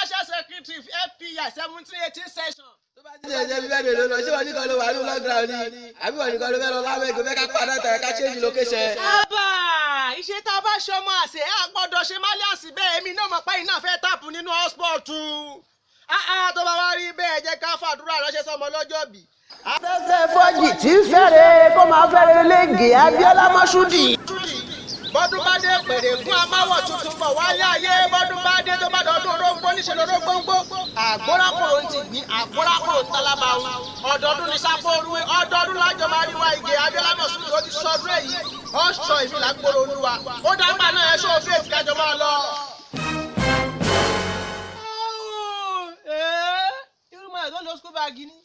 National Secretary FPI 17-18 session. Jẹ́ bí bẹ́ẹ̀ ló lọ ṣé wọ́n ní kan ló wà ní lockdown ni àbí wọ́n ní kan ló fẹ́ lọ lábẹ́gò fẹ́ ká padà tẹ̀ ká change location. Àbá iṣẹ́ tá a bá ṣọmọ àṣẹ á gbọ́dọ̀ ṣe málíàsì bẹ́ẹ̀ èmi náà mọ̀ pé iná fẹ́ tààpù nínú hotspot. Tó bá wá rí bẹ́ẹ̀ jẹ́ ká fàdúrà ránṣẹ́ sọmọ lọ́jọ́ bí. Afẹ́fẹ́ fọ́jì tí ń fẹ́rẹ̀ kó máa fẹ́rẹ̀ léǹgì Abíọ́lá Mọ́ṣúdì. Bọ́dún bá dé pèrè fún amáwọ̀ tuntun bọ̀ wálé ayé bọ́dún bá dé tó bá dọ̀dún orógbó níṣẹ́ lórógbóngbó. Àgbórákòrò ń ti gbìn àgbórákòrò ń tálábà wọn. Ọdọọdún ní sáfóoruwé ọdọọdún lájọ máa rí wa ìgè Abíọ́lá Mọ́ṣúdì tó ti sọdún èyí. Ọ̀ṣọ́ ìlú làgbòrò Olúwa. Ó dágbà náà ẹ ṣó fèsì kájọ máa lọ. Irú mọ̀ ẹ̀ tó lọ school bag ni.